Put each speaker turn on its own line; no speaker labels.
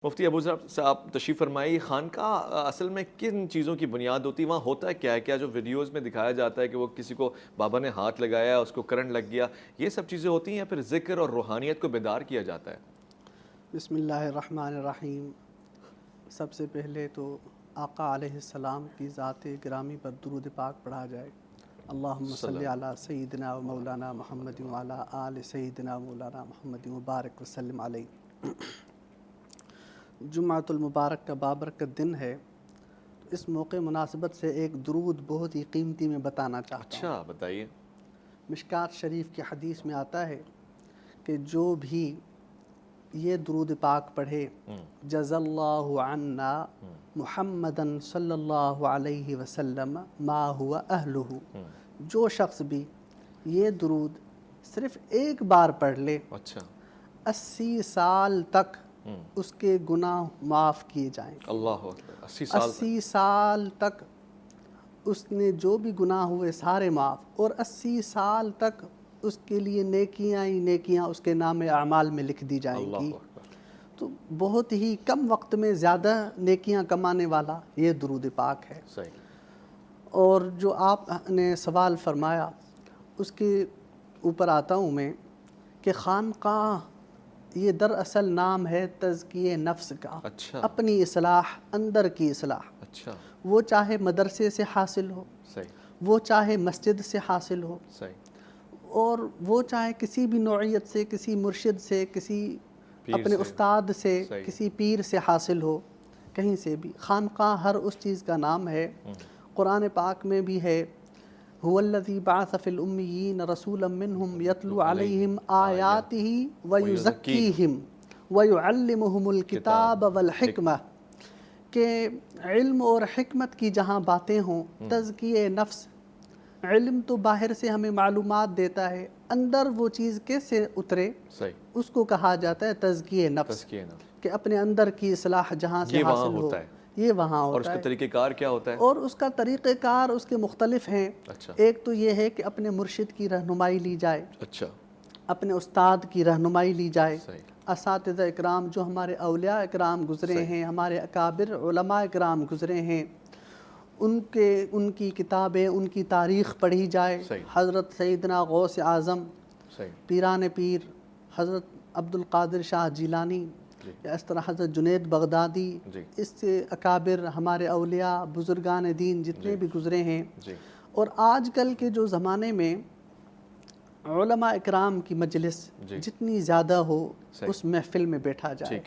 مفتی ابو ذر صاحب تشریف فرمائی، خانقاہ اصل میں کن چیزوں کی بنیاد ہوتی ہے؟ وہاں ہوتا کیا ہے؟ کیا جو ویڈیوز میں دکھایا جاتا ہے کہ وہ کسی کو بابا نے ہاتھ لگایا، اس کو کرنٹ لگ گیا، یہ سب چیزیں ہوتی ہیں یا پھر ذکر اور روحانیت کو بیدار کیا جاتا ہے؟
بسم اللہ الرحمن الرحیم۔ سب سے پہلے تو آقا علیہ السلام کی ذات گرامی پر درود پاک پڑھا جائے۔ اللہم صلی علی سیدنا و مولانا محمد و علی آل سیدنا مولانا محمد مبارک وسلم علیہ۔ جمعۃ المبارک کا بابرکت دن ہے، تو اس موقع مناسبت سے ایک درود بہت ہی قیمتی میں بتانا چاہتا ہوں۔
اچھا بتائیے۔
مشکات شریف کی حدیث میں آتا ہے کہ جو بھی یہ درود پاک پڑھے، جزا اللہ عنا محمدً صلی اللہ علیہ وسلم ما ہوا اہلہ، جو شخص بھی یہ درود صرف ایک بار پڑھ لے،
اچھا
80 سال تک اس کے گناہ معاف کیے جائیں گے۔
اللہ اکبر، 80
سال تک اس نے جو بھی گناہ ہوئے سارے معاف، اور 80 سال تک اس کے لیے نیکیاں ہی نیکیاں اس کے نام اعمال میں لکھ دی جائیں گی۔
اللہ اکبر۔
تو بہت ہی کم وقت میں زیادہ نیکیاں کمانے والا یہ درود پاک ہے۔
صحیح۔
اور جو آپ نے سوال فرمایا اس کے اوپر آتا ہوں میں کہ خانقاہ یہ دراصل نام ہے تزکیہ نفس کا،
اچھا
اپنی اصلاح، اندر کی اصلاح۔
اچھا
وہ چاہے مدرسے سے حاصل ہو،
صحیح
وہ چاہے مسجد سے حاصل ہو،
صحیح،
اور وہ چاہے کسی بھی نوعیت سے، کسی مرشد سے، کسی اپنے استاد سے، کسی پیر سے حاصل ہو، کہیں سے بھی۔ خانقاہ ہر اس چیز کا نام ہے۔ قرآن پاک میں بھی ہے، هو الذی بعث فی الامیین رسولا منہم یتلو علیہم آیاتہ ویزکیہم ویعلمہم الکتاب والحکمہ، کہ علم اور حکمت کی جہاں باتیں ہوں، تزکیہ نفس، علم تو باہر سے ہمیں معلومات دیتا ہے، اندر وہ چیز کیسے اترے
صحیح،
اس کو کہا جاتا ہے تزکیہ نفس، کہ اپنے اندر کی اصلاح جہاں سے حاصل ہو، یہ وہاں ہوتا ہے۔
اور اس کا طریقہ کار کیا ہوتا ہے؟
اور اس کا طریقہ کار اس کے مختلف ہیں۔ ایک تو یہ ہے کہ اپنے مرشد کی رہنمائی لی جائے،
اچھا،
اپنے استاد کی رہنمائی لی جائے، اساتذہ اکرام جو ہمارے اولیاء اکرام گزرے ہیں، ہمارے اکابر علماء اکرام گزرے ہیں، ان کی کتابیں، ان کی تاریخ پڑھی جائے۔ حضرت سیدنا غوث اعظم، پیران پیر حضرت عبد القادر شاہ جیلانی، یا اس طرح حضرت جنید بغدادی، اس سے اکابر ہمارے اولیاء بزرگان دین جتنے بھی گزرے ہیں۔ اور آج کل کے جو زمانے میں علماء اکرام کی مجلس جتنی زیادہ ہو، اس محفل میں بیٹھا جائے،